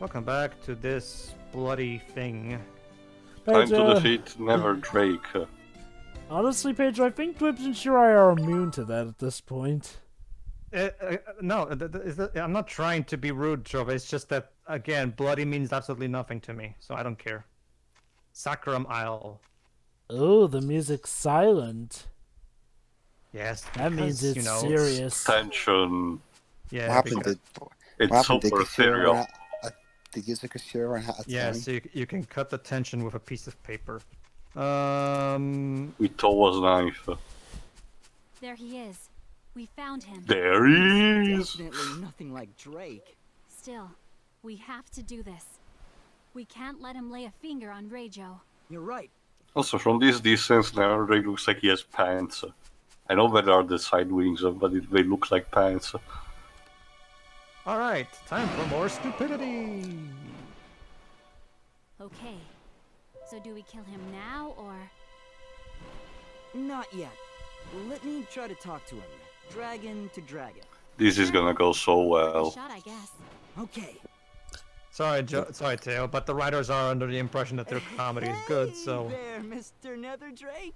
Welcome back to this bloody thing. Time Pedro, to defeat Netherdrake. honestly, Pedro, I think Dwibs and Shirai are immune to that at this point. No, I'm not trying to be rude, Job. It's just that, again, bloody means absolutely nothing to me, so I don't care. Sacrum Isle. Oh, the music's silent. Yes, That means because, it's serious. Tension. Yeah, What happened? because, It's super ethereal. Did you take a share and hat a yeah, time? so you can cut the tension with a piece of paper. With Towa's knife. There he is. We found him. There he is! Definitely nothing like Drake. Still, we have to do this. We can't let him lay a finger on Rejo. You're right. Also, from this distance, Netherdrake looks like he has pants. I know that are the side wings, but they look like pants. Alright, time for more stupidity! Okay. So do we kill him now, or... Not yet. Let me try to talk to him. Dragon to dragon. This is gonna go so A well. shot, I guess. Okay. Sorry, sorry, Teo, but the writers are under the impression that their comedy is good, so... Hey there, Mr. Netherdrake.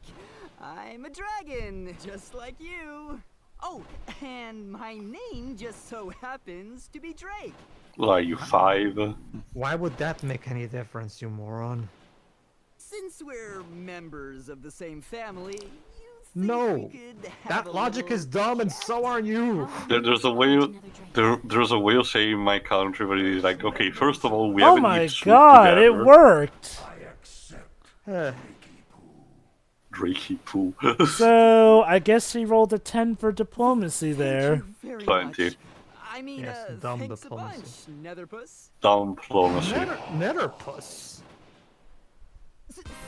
I'm a dragon, just like you. Oh, and my name just so happens to be Drake. Are you 5? Why would that make any difference, you moron? Since we're members of the same family, you think No! we could have That a logic little is dumb and so are you! There's a way. There's a way of saying in my country where it is like, okay, first of all, we Oh haven't my eaten soup god, it together. worked! Drakey poo. So, I guess he rolled a 10 for diplomacy there. Thank you very Plenty. much. I mean, Yes, dumb thanks diplomacy. a bunch, Netherpuss. Down diplomacy. Netherpuss!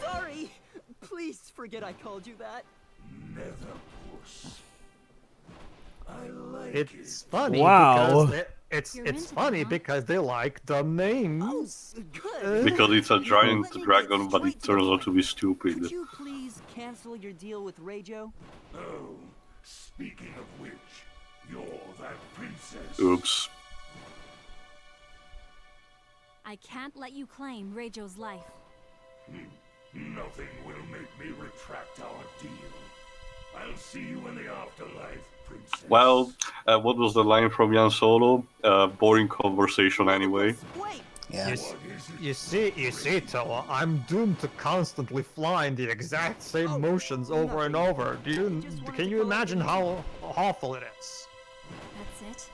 Sorry. Please forget I called you that. It's funny Wow. because it's You're into funny that, huh? because they like dumb names. Good. Because it's a giant Let me dragon, get but straight it to turns the out to be point. stupid. Could you please cancel your deal with Rejo? Oh, speaking of which, you're that princess. Oops. I can't let you claim Rejo's life. Nothing will make me retract our deal. I'll see you in the afterlife, princess. Well, what was the line from Jan Solo? Boring conversation anyway. Wait. Yeah. You see, Toa, I'm doomed to constantly fly in the exact same Oh, motions over and nothing. over. Just wanted Can to you call imagine it how awful it is? That's it?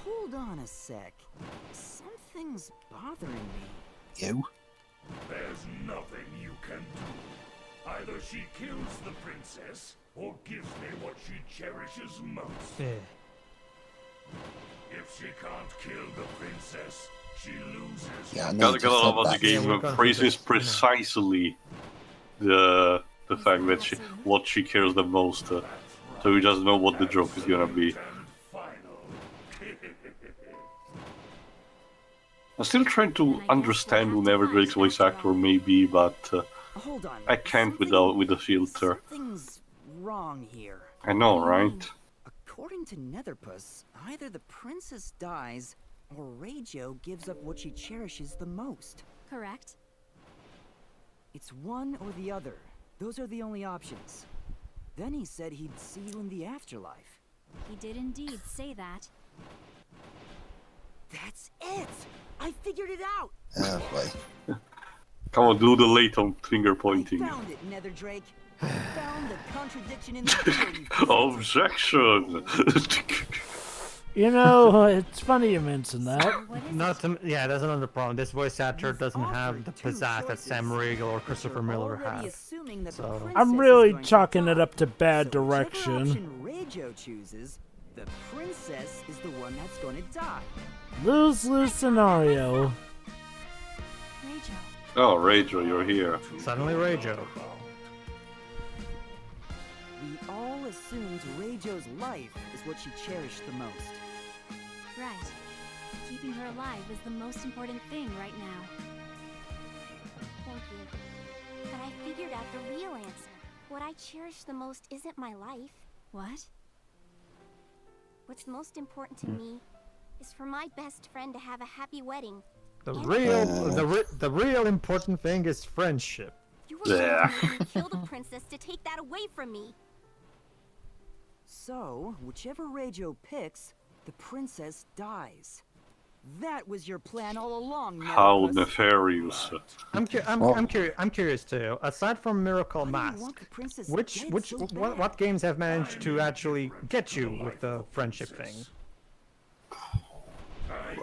Hold on a sec. Something's bothering me. You? There's nothing you can do. Either she kills the princess, or gives me what she cherishes most. If she can't kill the princess, she loses. Yeah, I know you Gotta just love said what the that. game we're gonna phrases do this, you know. precisely the fact that what she cares the most. So you just know what the joke is gonna be. And final. I'm still trying to understand who Netherdrake's voice actor may be, but Hold on. I can't Something- with the filter. Something's wrong here. I know, right? According to Netherpuss, either the princess dies, or Rejo gives up what she cherishes the most. Correct? It's one or the other. Those are the only options. Then he said he'd see you in the afterlife. He did indeed say that. That's it! I figured it out! Oh boy. Come on, do the latent finger I pointing. found it, Netherdrake. I found the contradiction in the theory. Objection! You know, it's funny you mention that. What is Not it? to, yeah, that's another problem. This voice actor You've doesn't have offered the two pizzazz that choices. Sam Riegel or Christopher You're Miller already have. assuming that the So- princess I'm is really going to chalking it die. up to bad So whichever direction. option Rejo chooses, the princess is the one that's going to die. Lose-lose scenario. Rejo. Oh, Rachel, you're here. Suddenly Rejo. We all assumed Rejo's life is what she cherished the most. Right. Keeping her alive is the most important thing right now. Thank you. But I figured out the real answer. What I cherish the most isn't my life. What? What's most important to me is for my best friend to have a happy wedding. The real important thing is friendship. You were Yeah. going to kill the princess to take that away from me. So, whichever Reggio picks, the princess dies. That was your plan all along, How Neverpuss. nefarious. I'm curious too. Aside from Miracle Why do you want Mask, the princess which dead so bad? what games have managed to actually get you with the friendship thing?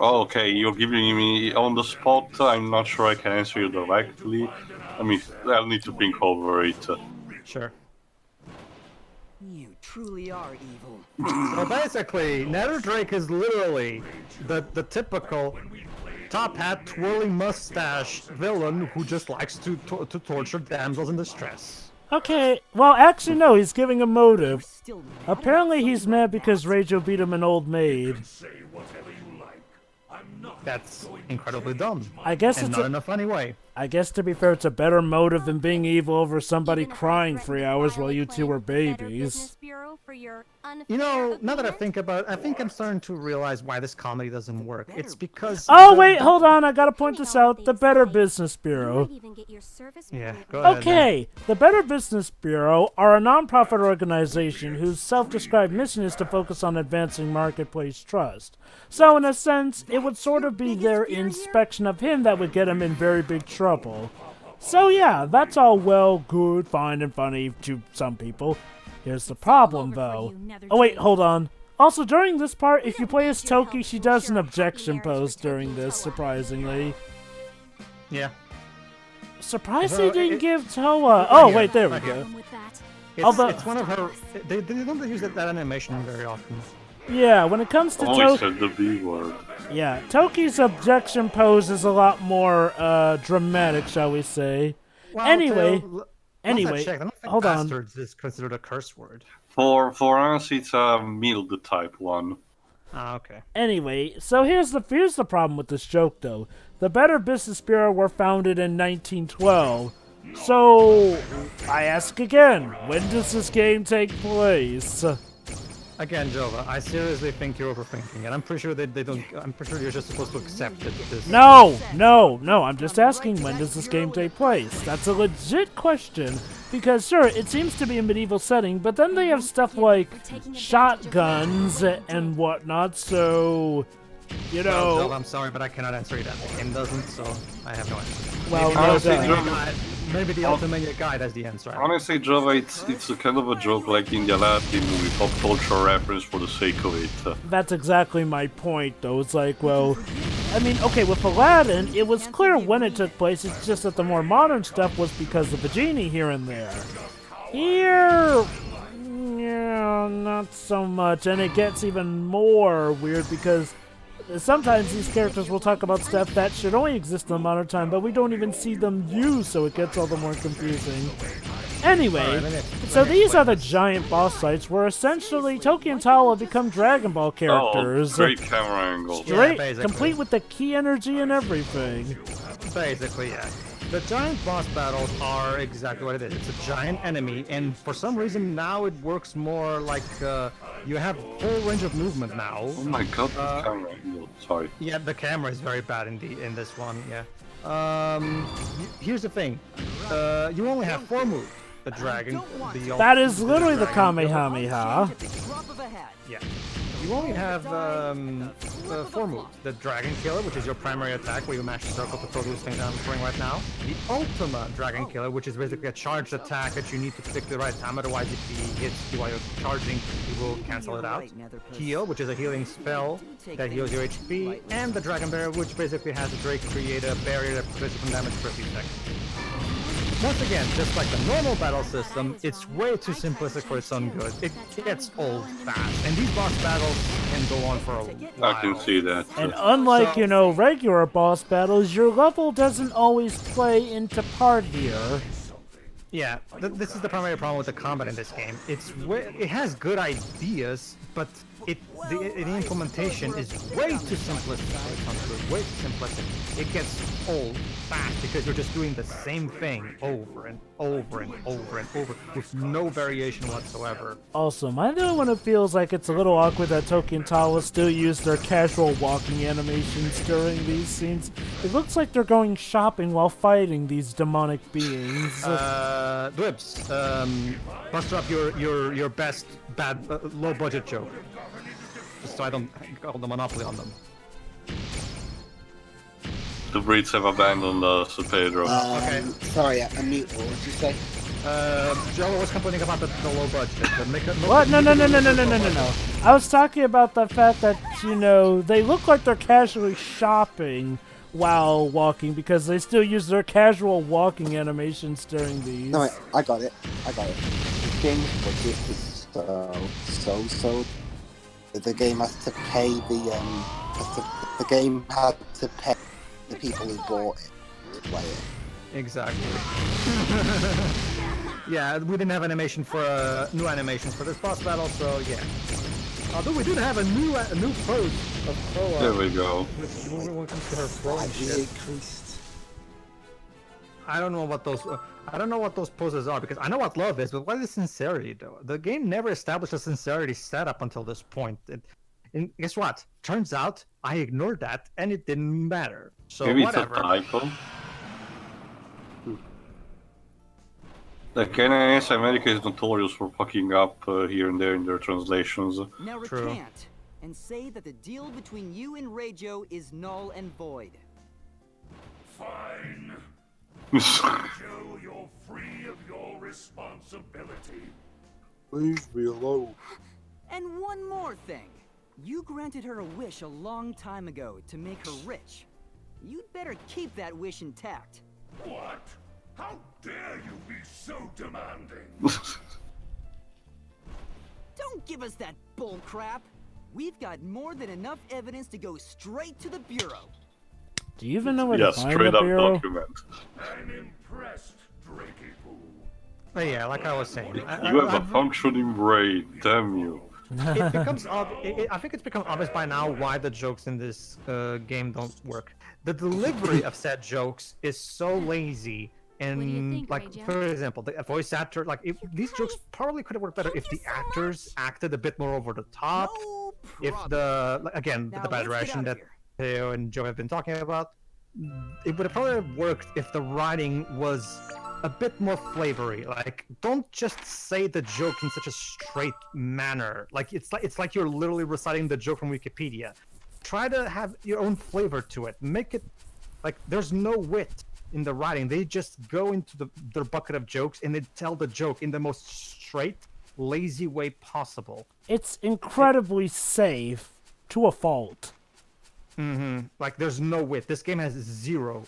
Oh, okay, you're giving me on the spot. I'm not sure I can answer you directly. I mean, I'll need to think over it. Sure. You truly are evil. So basically, Netherdrake is literally the typical top hat, twirling mustache villain who just likes to torture damsels in distress. Okay, well, actually, no, he's giving a motive. Still mad Apparently, about he's something mad like because that? Reggio beat him an old maid. Say whatever you like. I'm not That's incredibly dumb, I guess and it's not in a funny way. I guess to be fair, it's a better motive than being evil over somebody Even if I crying threatened 3 to hours file while a you two claim were with the Better babies. Business Bureau for your You know, now that I unfair think about it, I think I'm starting to realize why this comedy doesn't work. It's because... Oh, wait, hold on, I gotta point this out. The Better Business Bureau. Yeah, go ahead. Okay, the Better Business Bureau are a non-profit organization whose self-described mission is to focus on advancing marketplace trust. So in a sense, it would sort of be their inspection of him that would get him in very big trouble. So yeah, that's all well, good, fine, and funny to some people. Here's the problem, though. Oh wait, hold on. Also, during this part, if you play as Toki, she does an objection pose during this, surprisingly. Yeah. Surprised So, they didn't it- give Toa. Oh, here, wait, there we right here. go. It's, Although- it's one of her... They don't use that animation very often. Yeah, when it comes to Always Toki, said the B word. yeah, Toki's objection pose is a lot more dramatic, shall we say? Well, Anyway, last anyway, I checked, I don't think hold on. bastards is considered a curse word. For us, it's a mild type one. Ah, okay. Anyway, so here's the problem with this joke, though. The Better Business Bureau were founded in 1912. So, I ask again, when does this game take place? Again, Jova, I seriously think you're overthinking it. I'm pretty sure that they don't. I'm pretty sure you're just supposed to accept that this. No, I'm just asking, when does this game take place? That's a legit question, because sure, it seems to be a medieval setting, but then they have stuff like shotguns and whatnot, so, you Well, know, Jova, I'm sorry, but I cannot answer you that. The game doesn't, so I have no answer. well, maybe, no honestly, doubt. Jova- maybe the Ultimate Guide has the answer. Honestly, Java, it's a kind of a joke like in the Aladdin movie, pop culture reference for the sake of it. That's exactly my point, though. It's like, well, I mean, okay, with Aladdin, it was clear when it took place. It's just that the more modern stuff was because of the genie here and there. Here, yeah, not so much. And it gets even more weird because sometimes these characters will talk about stuff that should only exist in modern time, but we don't even see them used, so it gets all the more confusing. Anyway, so these are the giant boss fights where essentially Toki and Tala become Dragon Ball characters. Oh, great camera angle. Straight, basically. complete with the key energy and everything. Basically, yeah. The giant boss battles are exactly what it is. It's a giant enemy, and for some reason now it works more like you have full range of movement now. Oh my god, this camera angle. Sorry. Yeah, the camera is very bad in this one. Yeah. Here's the thing. You only have 4 moves. The dragon. That is literally the dragon killer. Kamehameha. At the drop of a hat. Yeah. You only have 4 moves. The Dragon Killer, which is your primary attack, where you mash circle to throw those things I'm throwing right now. The Ultimate Dragon Killer, which is basically a charged attack that you need to pick the right time, otherwise if he hits you while you're charging, he will cancel it out. Heal, which is a healing spell that heals your HP. And the Dragon Barrier, which basically has the Drake create a barrier that prevents you from damage for a few seconds. Once again, just like the normal battle system, it's way too simplistic for its own good. It gets old fast, and these boss battles can go on for a while. I can see that. And unlike, you know, regular boss battles, your level doesn't always play into part here. Yeah, this is the primary problem with the combat in this game. It has good ideas, but the implementation is way too simplistic when it comes to it. Way too simplistic. It gets old fast because you're just doing the same thing over and over and over and over with no variation whatsoever. Also, am I the only one who feels like it's a little awkward that Toki and Tawa still use their casual walking animations during these scenes? It looks like they're going shopping while fighting these demonic beings. Dwibs, muster up your best low budget joke, just so I don't call the monopoly on them. The Brits have abandoned us, Pedro. Okay. Sorry, I'm mute. What did you say? Joe was complaining about the low budget. What? No. I was talking about the fact that, you know, they look like they're casually shopping while walking because they still use their casual walking animations during these. No, wait, I got it. The game's budget is so. The game has to pay the game had to pay the people who bought it to play it. Exactly. Yeah, we didn't have animation for new animations for this boss battle, so yeah. Although we did have a new pose of Toa. There we go. When it comes to her throwing shit. Increased. I don't know what those poses are because I know what love is, but what is sincerity though? The game never established a sincerity setup until this point. And guess what? Turns out I ignored that and it didn't matter. So Maybe whatever. it's a typo. Like NIS America is notorious for fucking up here and there in their translations. Now True. recant and say that the deal between you and Rejo is null and void. Fine. Joe, you're free of your responsibility. Leave me alone. And one more thing. You granted her a wish a long time ago to make her rich. You'd better keep that wish intact. What? How dare you be so demanding? Don't give us that bull crap. We've got more than enough evidence to go straight to the Bureau. Do you even know where Yeah, to find straight the up Bureau? document. I'm impressed, Drakey Poo. But yeah, like I was saying, You have a functioning brain, damn you. it becomes I think it's become obvious by now why the jokes in this game don't work. The delivery of said jokes is so lazy. And What do you think, like, Rejo? for example, the voice actor, like, these jokes probably could have worked better if the actors acted a bit more over the top. No If problem. again, Now the bad let's get direction out that of here. Theo and Joe have been talking about, it would have probably worked if the writing was a bit more flavory. Like, don't just say the joke in such a straight manner. Like, it's like you're literally reciting the joke from Wikipedia. Try to have your own flavor to it. Make it like there's no wit in the writing. They just go into their bucket of jokes and they tell the joke in the most straight, lazy way possible. It's incredibly safe to a fault. Like, there's no wit. This game has zero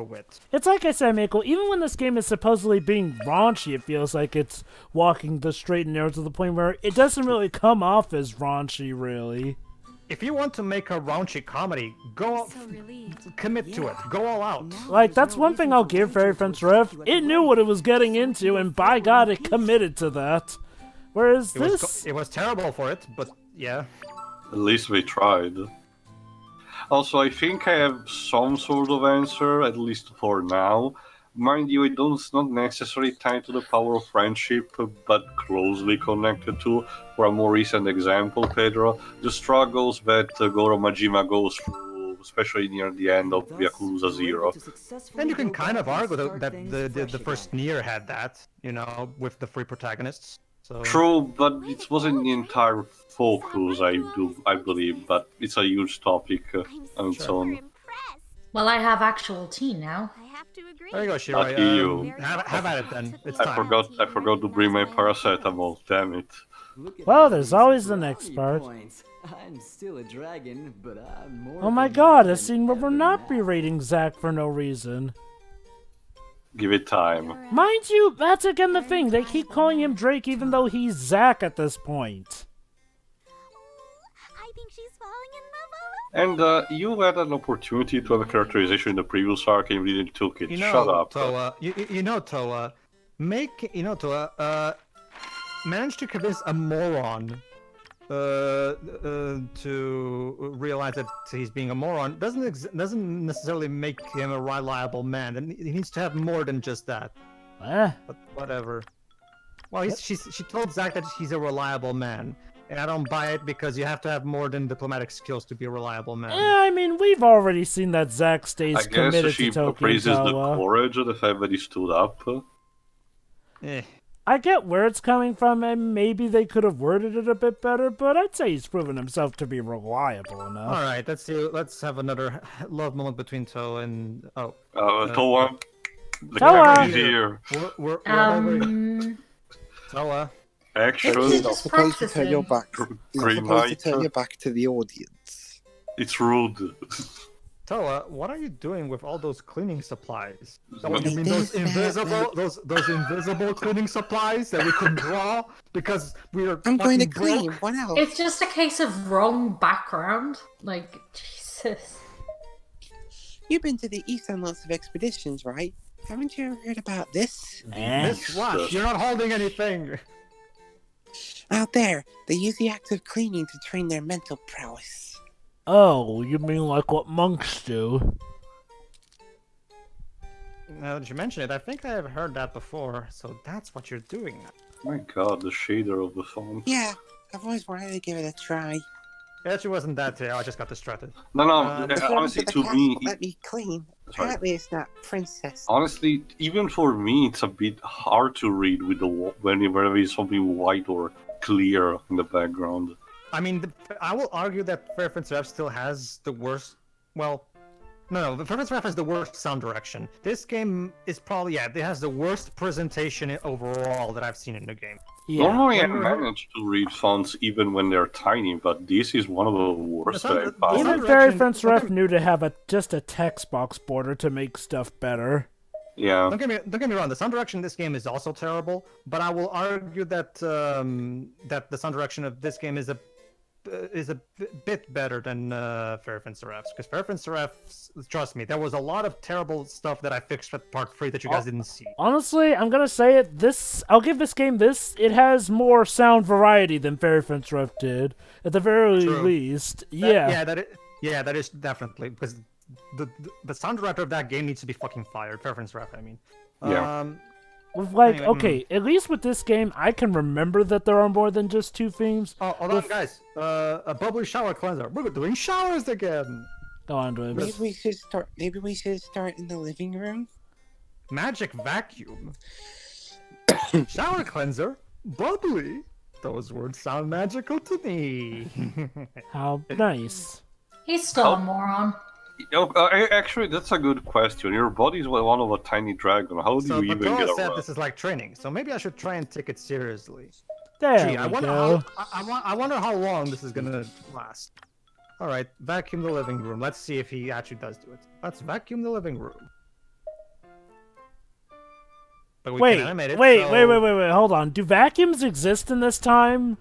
wit. It's like I said, Michael, even when this game is supposedly being raunchy, it feels like it's walking the straight and narrow to the point where it doesn't really come off as raunchy, really. If you want to make a raunchy comedy, go So relieved. commit to it. Go all out. Like, that's one thing I'll give Fairy Fence Rift. It knew what it was getting into, and by God, it committed to that. Whereas this... It was terrible for it, but yeah. At least we tried. Also, I think I have some sort of answer, at least for now. Mind you, it's not necessarily tied to the power of friendship, but closely connected to. For a more recent example, Pedro, the struggles that Goro Majima goes through, especially near the end of Yakuza 0. And you can kind of argue that the first Nier had that, you know, with the free protagonists. So True, but it wasn't the entire focus, I believe, but it's a huge topic on its super own. impressed. Well, I have actual tea now. I have to agree. there you go, Lucky Shirai. you. Have at it then. It's I time. forgot to bring my paracetamol, damn it. Well, there's always the next part. I'm still a dragon, but I'm more. Oh my God, a scene where we're not berating Zack for no reason. Give it time. Mind you, that's again the thing. They keep calling him Drake even though he's Zack at this point. I think she's falling in love. And you had an opportunity to have a characterization in the previous arc and you didn't took it. You know, Shut up. Toa. Toa. Manage to convince a moron to realize that he's being a moron doesn't necessarily make him a reliable man. And he needs to have more than just that. But whatever. Well, she told Zack that he's a reliable man, and I don't buy it because you have to have more than diplomatic skills to be a reliable man. Yeah, I mean, we've already seen that Zack stays I committed guess she to Tokyo praises the Tower. courage of the fact that he stood up. I get where it's coming from, and maybe they could have worded it a bit better, but I'd say he's proven himself to be reliable enough. All right, let's have another love moment between Toa and Toa. The Toa! camera is here. We're over. Toa. Action. It's You're not just supposed to turn your back. practicing. You're Green supposed to light. turn your back to the audience. It's rude. Toa, what are you doing with all those cleaning supplies? Oh, What you mean those is that? invisible, those invisible cleaning supplies that we couldn't draw because we were I'm going to fucking clean. broke? What else? It's just a case of wrong background. Like, Jesus. You've been to the east on lots of expeditions, right? Haven't you ever heard about this? Miss Wash, you're not holding anything. Out there, they use the act of cleaning to train their mental prowess. Oh, you mean like what monks do? Now that you mention it, I think I have heard that before. So that's what you're doing now. My god, the shader of the font. Yeah, I've always wanted to give it a try. It actually wasn't that, I just got distracted. No, The servants honestly, of the to castle me, let me clean. Sorry. Apparently it's not princess. honestly, even for me, it's a bit hard to read with whenever there is something white or clear in the background. I mean, I will argue that Fairfence Ref still has the worst. Well, no, the Fairfence Ref has the worst sound direction. This game is probably it has the worst presentation overall that I've seen in the game. Yeah. Normally, I manage to read fonts even when they're tiny, but this is one of the worst that I've found. Even Fairy Fence Ref knew to have just a text box border to make stuff better. Yeah. Don't get me wrong. The sound direction in this game is also terrible, but I will argue that that the sound direction of this game is a bit better than Fairfence Ref's, because Fairfence Ref's, trust me, there was a lot of terrible stuff that I fixed at part 3 that you guys didn't see. Honestly, I'm gonna say it. I'll give this game this. It has more sound variety than Fairy Fence Ref did, at the very True. least. That is definitely, because the sound director of that game needs to be fucking fired. Fairfence Ref, I mean. Yeah. With like, Anyway, okay, at least with this game, I can remember that there are more than just 2 themes. Oh, hold on, guys. A bubbly shower cleanser. We're doing showers again. Go on, Dwayne. Maybe we should start. Maybe we should start in the living room. Magic vacuum. Shower cleanser. Bubbly. Those words sound magical to me. How nice. He's still a moron. Actually, that's a good question. Your body's one of a tiny dragon. How do you even get Pedro said around? this is like training, so maybe I should try and take it seriously. There Gee, we I wonder go. I wonder how long this is gonna last. All right, vacuum the living room. Let's see if he actually does do it. Let's vacuum the living room. But we Wait, can animate it, wait, so- hold on. Do vacuums exist in this time?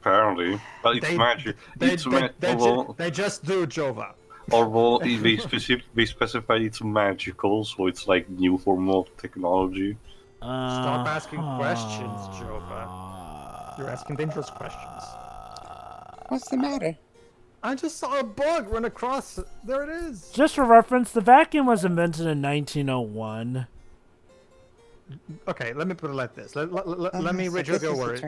Apparently, but it's magic. They just do, Jova. Although they specify it's magical, so it's like new form of technology. Stop asking questions, Jova. You're asking dangerous questions. What's the matter? I just saw a bug run across. There it is. Just for reference, the vacuum was invented in 1901. Okay, let me put it like this. Let me rid you of your worries.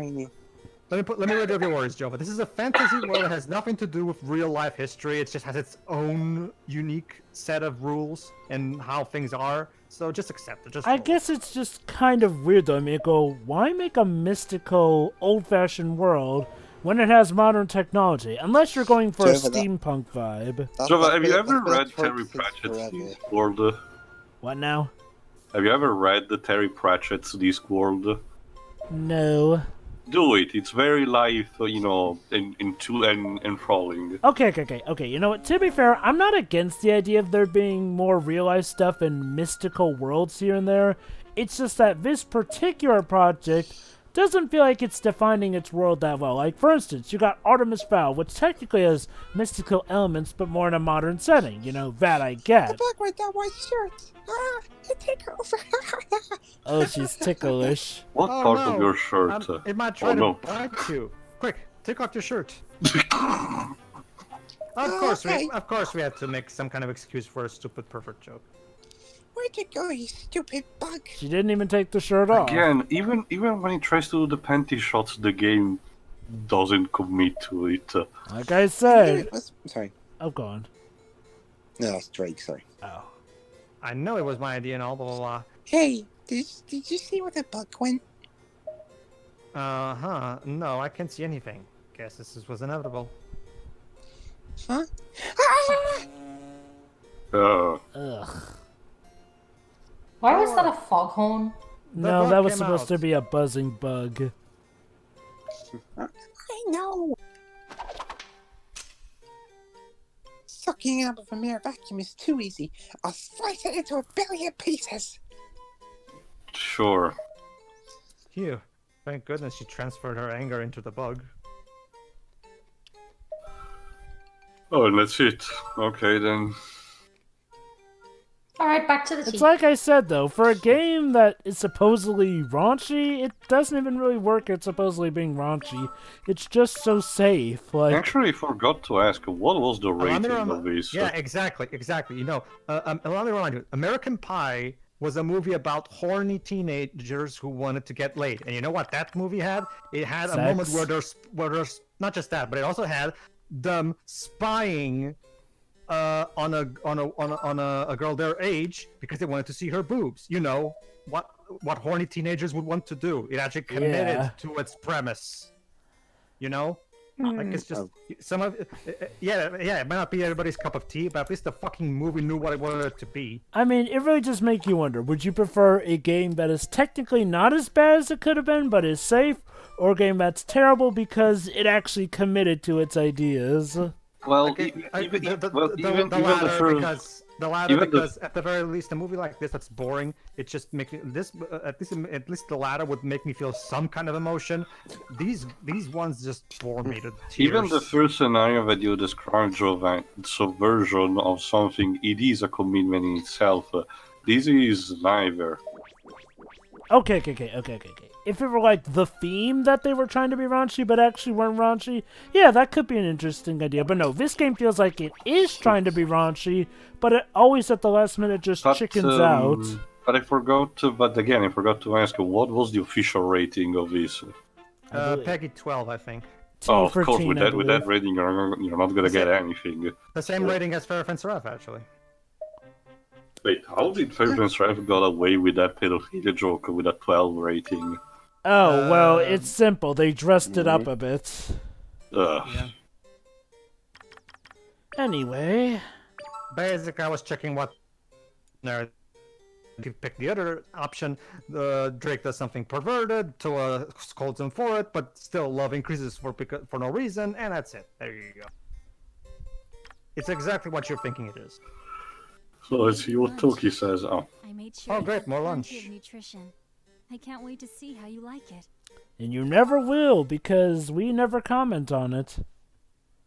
Let me rid you of your worries, Jova. This is a fantasy world that has nothing to do with real life history. It just has its own unique set of rules and how things are. So just accept it. Just I roll. guess it's just kind of weird though. I mean, why make a mystical, old-fashioned world when it has modern technology? Unless you're going for a steampunk vibe. Jova, have you ever read Terry Pratchett's Discworld? What now? Have you ever read the Terry Pratchett's Discworld? No. Do it. It's very life, enthralling. Okay. You know what? To be fair, I'm not against the idea of there being more real-life stuff and mystical worlds here and there. It's just that this particular project doesn't feel like it's defining its world that well. Like, for instance, you got Artemis Fowl, which technically has mystical elements, but more in a modern setting. You know, that I get. The bug with that white shirt. It tickles. Oh, she's ticklish. What part of your shirt? It might try to bite you. Quick, Take off your shirt. Oh, okay. Of course, we had to make some kind of excuse for a stupid pervert joke. Where'd you go, you stupid bug? She didn't even take the shirt off. Again, even when he tries to do the panty shots, the game doesn't commit to it. Like I said. Sorry. Oh, go on. No, that's Drake, sorry. Oh. I know it was my idea and all, blah, blah, blah. Hey, did you see where the bug went? Uh-huh. No, I can't see anything. Guess this was inevitable. Huh? Ah! Ugh. Why was that a foghorn? No, that was supposed to be a buzzing bug. I know. Sucking out of a mere vacuum is too easy. I'll slice it into a billion pieces. Sure. Phew. Thank goodness she transferred her anger into the bug. Oh, and that's it. Okay, then. Alright, back to the tea. It's like I said, though, for a game that is supposedly raunchy, it doesn't even really work at supposedly being raunchy. It's just so safe. Like, Actually, I forgot to ask, what was the rating of this? Yeah, exactly. You know, allow me to remind you, American Pie was a movie about horny teenagers who wanted to get laid. And you know what that movie had? It had a moment where there's not just that, but it also had them spying on a girl their age because they wanted to see her boobs. You know what horny teenagers would want to do. It actually committed to its premise. You know, like it's just some of it might not be everybody's cup of tea, but at least the fucking movie knew what it wanted it to be. I mean, it really just makes you wonder: would you prefer a game that is technically not as bad as it could have been, but is safe, or a game that's terrible because it actually committed to its even the first, because at the very least, a movie like this that's boring, it just makes this at least the latter would make me feel some kind of emotion. These ones just bore me to tears. Even the first scenario that you described, Jovan, subversion of something, it is a commitment in itself. This is neither. Okay. If it were like the theme that they were trying to be raunchy but actually weren't raunchy, yeah, that could be an interesting idea. But no, this game feels like it is trying to be raunchy, but it always at the last minute just chickens out. But I forgot to ask, what was the official rating of this? Peggy 12, I think. Oh, of course, with that rating, you're not gonna get anything. The same rating as Fair Fence Ref, actually. Wait, how did Fair Fence Ref got away with that pedophilia joke with a 12 rating? Oh, well, it's simple. They dressed it up a bit. Yeah. Anyway. Basically, I was checking what... If you pick the other option, Drake does something perverted, Toa scolds him for it, but still love increases for no reason, and that's it. There you go. It's exactly what you're thinking it is. So let's see what Toki says. I made sure great, more lunch. Plenty of nutrition. I can't wait to see how you like it. And you never will, because we never comment on it.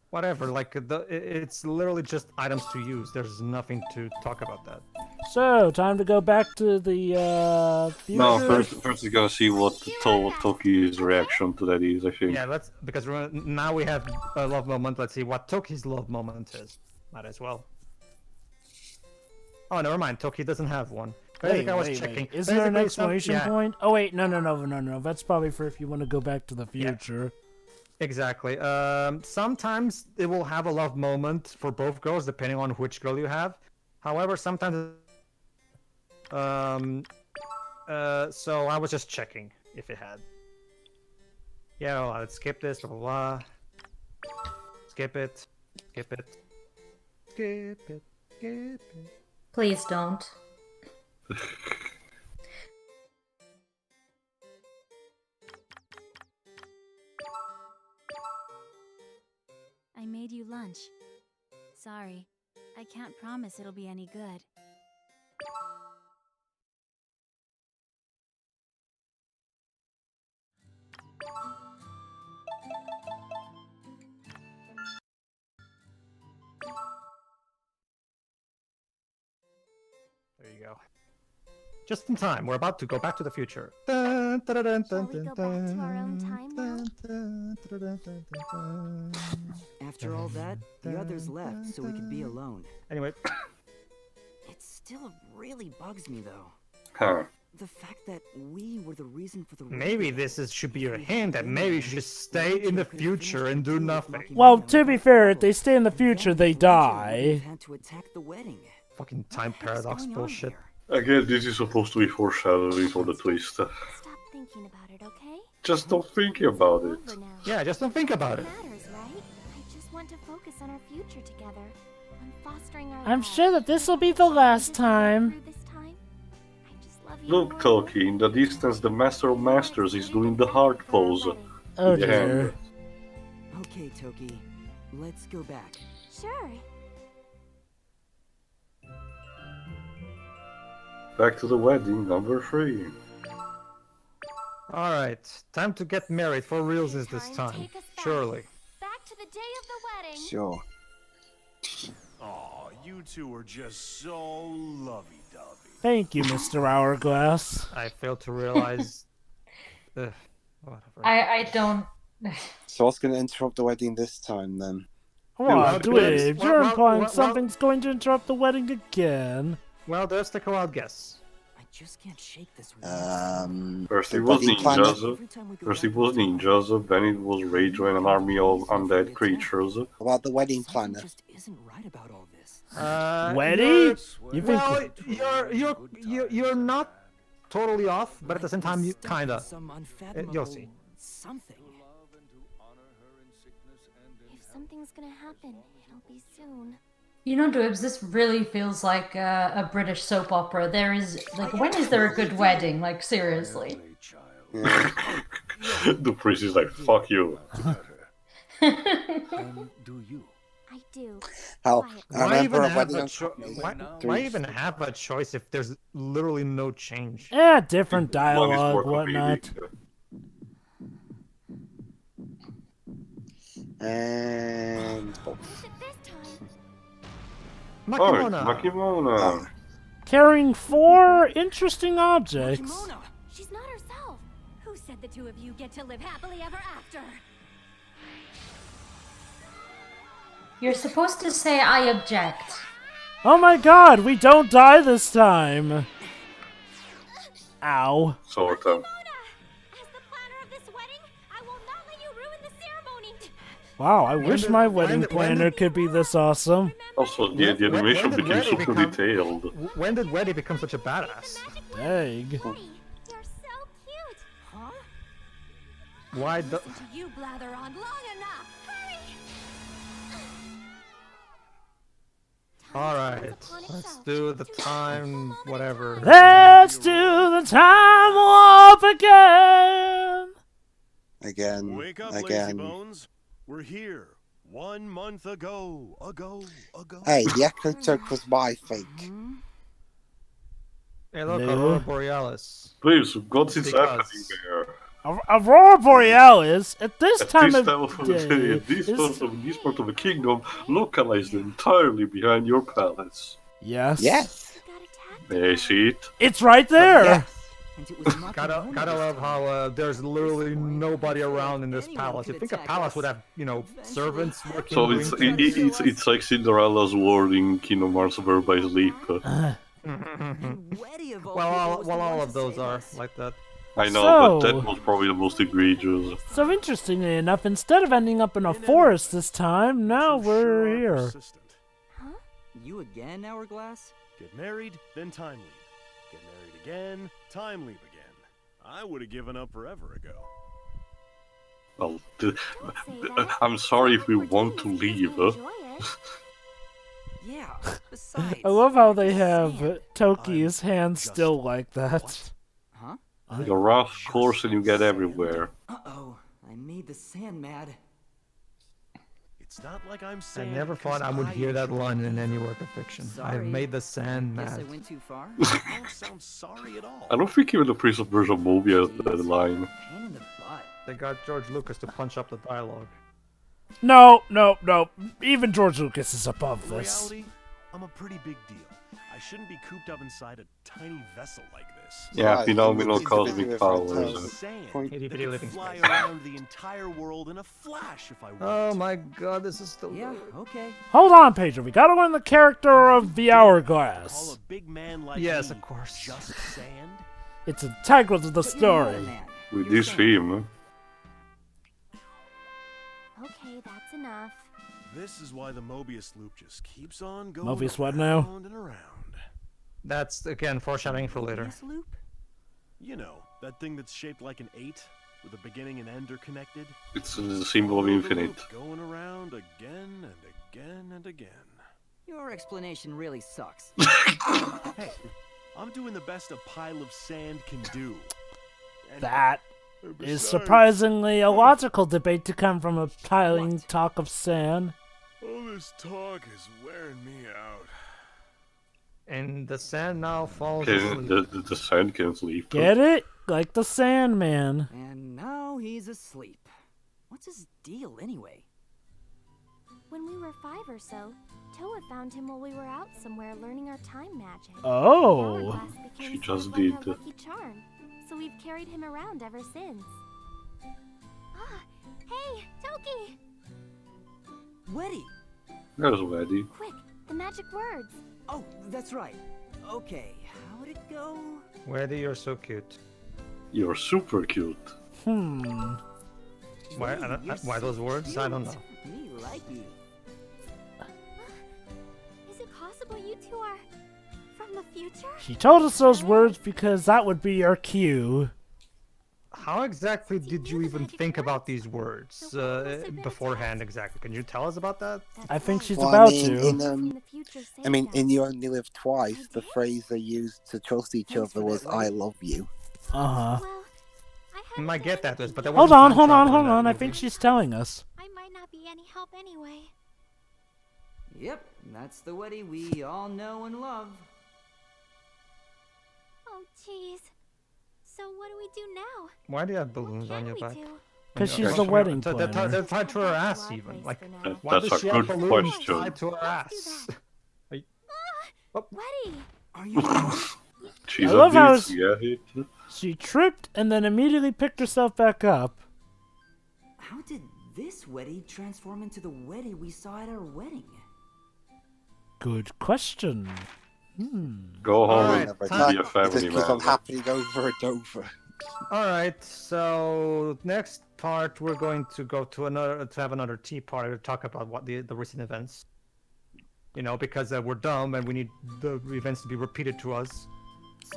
Whatever, like, it's literally just items to use. There's nothing to talk about that. So, time to go back to the, future. No, first we gotta see what Toki's reaction to that is, I think. Yeah, because now we have a love moment. Let's see what Toki's love moment is. Might as well. Oh, never mind. Toki doesn't have one. Wait. Isn't there an exclamation point? Oh, wait. No. That's probably for if you want to go back to the future. Yeah. Exactly. Sometimes it will have a love moment for both girls, depending on which girl you have. However, sometimes... so I was just checking if it had. Yeah, well, let's skip this, blah, blah, blah. Skip it. Please don't. I made you lunch. Sorry, I can't promise it'll be any good. There you go. Just in time. We're about to go back to the future. Da! Shall we go back to our own time now? After all that, the others left so we could be alone. Anyway, It still really bugs me though. Huh. The fact that we were the reason for the maybe should be your hint that maybe you should just stay in the future and do nothing. Well, to be fair, if they stay in the future, they die. Had to attack the wedding. Fucking time paradox bullshit. Again, this is supposed to be foreshadowing for the twist. Stop thinking about it, okay? Just don't think about it. Over now. Yeah, just don't think about it. Matters, right? I just want to focus on our future together, on fostering our I'm lives. sure that this will be the last time. Through this time. I just love you Look, more. Toki, in the distance, the Master of Masters is doing the heart pose. Oh Yeah. dear. Okay, Toki, let's go back. Sure. Back to the wedding, number 3. Alright, time to get married for realsies this Time, time. take us back. Surely. Back to the day of the wedding. Sure. Aw, you two are just so lovey-dovey. Thank you, Mr. Hourglass. I failed to realize... Ugh, whatever. I don't. So what's going to interrupt the wedding this time then? What, Dweeb? You're well, implying well, something's going to interrupt the wedding again. Well, there's the wild guess. I just can't shake this. First The it was wedding planner. ninjas, then it was Rage and an army of undead creatures. About the wedding planner. Just isn't right about all this. Wedding? You think? Well, you're not totally off, but at the same time, you kinda. Some You'll unfathomable see. something. If something's gonna happen, it'll be soon. You know, Dwebs, this really feels like a British soap opera. There is, like, when is there a good wedding? Like, seriously. Yeah. The priest is like, fuck you. Do you? I do. Hell, I Why remember even a have wedding a on choice? Cockney. Why even have a choice if there's literally no change? Eh, different One is dialogue, more whatnot. comedic. And... oh, Is it this time? Oh, Makimona! Makimona. Carrying 4 interesting objects. Kimono! She's not herself. Who said the two of you get to live happily ever after? You're supposed to say, I object. Oh my god, we don't die this time. Ow. Sort of. As the planner of this wedding, I will not let you ruin the ceremony. Wow, I wish did- my when wedding did- planner could be this awesome. Also, the When animation did became Weddy super become- detailed. When did Weddy become such a badass? Dang. You're so cute. Huh? Why the... Listen to you blather on long enough. Hurry. Alright, let's do the time, whatever. Let's do the time warp again. again, Wake up, lazy again. bones. We're here. 1 month ago. Hey, the echo choke was my fake. Hey, look, No. Aurora Borealis. Please, what's Because- happening there? Aurora Borealis, at this At time this of time of the day, day, this part of the kingdom, localized entirely behind your palace. yes. Yes. Got attacked. May I see it? It's right there. Yeah. And it was not Gotta love how there's literally nobody around in this palace. You'd think a palace would have, you know, servants working. So doing it's things. it's like Cinderella's ward in Kingdom Hearts Birth by Sleep. Well, all of those are like that. I know, but So- that was probably the most egregious. So interestingly enough, instead of ending up in a forest this time, now we're here. You again, Hourglass? Get married, then time leap. Get married again, time leap again. I would have given up forever ago. Well, Don't say that. I'm sorry if we We're want to teens, leave. enjoy it. Yeah. Besides, I love how they it's have sand. Toki's I'm hands just- still like that. Huh? You rush course and you get everywhere. Uh-oh. I made the sand mad. It's not like I'm I saying. never thought I would hear that line in any work of fiction. I have Sorry. made the sand Guess I mad. went too far. I don't sound sorry at all. I don't think even the Prince of Persia movie has that line. Pain in the butt. They got George Lucas to punch up the dialogue. No. Even George Lucas is above this. reality, I'm a pretty big deal. I shouldn't be cooped up inside a tiny vessel like this. Yeah, Right, phenomenal it's cosmic individual powers. Sand Point- that Itty bitty could living fly space. around the entire world in a flash if I wanted. Oh my god, this is still. Yeah, okay. Hold on, Pedro. We gotta learn the character of the Call Hourglass. a big man like Yes, me of course. just sand? It's integral to the But you're not a story. man. With You're this sand. theme, Okay, that's enough. This is why the Mobius loop just keeps on going Mobius what around now? and around. That's again foreshadowing for later. This loop? You know, that thing that's shaped like an 8, with a beginning and end are connected? it's a symbol of Follow the infinite. loop Going around again and again and again. Your explanation really sucks. Hey, I'm doing the best a pile of sand can do. And That and is besides, surprisingly a logical debate to come from a piling talk of sand. all this talk is wearing me out. And the sand now falls Okay, asleep. the sand can sleep. Get it? Like the Sandman. And now he's asleep. What's his deal anyway? When we were 5 or so, Toa found him while we were out somewhere learning our time magic. Oh. Hourglass became She sort just of like our did. lucky charm, so we've carried him around ever since. Ah, hey, Toki! Weddy! There's Weddy. Quick, the magic words. Oh, that's right. Okay, how'd it go? Weddy, you're so cute. You're super cute. Hmm. Why? Weddy, you're Why so those words? I don't know. cute. Me like you. Is it possible you two are from the future? She told us those words because that would be our cue. How exactly did you even think about these words beforehand? Exactly. Can you tell us about that? I think she's Well, about I mean, to. From the future I mean, saved in us. You Only Live Twice, the phrase they used to trust each Thanks other for was that, "I Weddy. love you." Uh-huh. Well, I I haven't might done get that, anything but there yet. Hold wasn't on, time hold on, travel in hold that on. I movie. think she's telling us. I might not be any help anyway. Yep, that's the Weddy we all know and love. Oh, jeez. So what do we do now? Why do you have What balloons on can your we back? do? Because Yeah, she's okay. the wedding They're planner. tied to her Back ass our even. place Like, for now. That- why That's does a she have good balloons question. tied to her Let's do ass? that. Weddy! Are you She's I a love how beast, yeah. She tripped and then immediately picked herself back up. How did this Weddy transform into the Weddy we saw at our wedding? Good question. Go home Alright, and time- be a It family just keeps on man. happening over and over. All right, so next part we're going to go to another tea party to talk about what the recent events. You know, because we're dumb and we need the events to be repeated to us.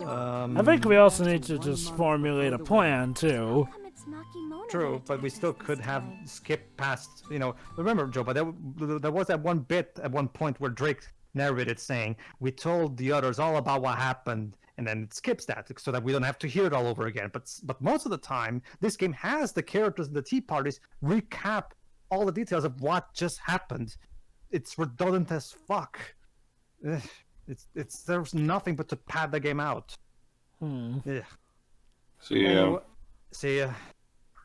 I think we also need to just formulate a plan, too. How come it's Makimono True, that but we attacked still us this could have time? skipped past. You know, remember, Joe, but there was that one bit at one point where Drake narrated saying, "We told the others all about what happened," and then it skips that so that we don't have to hear it all over again. But most of the time, this game has the characters in the tea parties recap all the details of what just happened. It's redundant as fuck. Ugh, it's there's nothing but to pad the game out. Ugh. See, Anyway, see ya.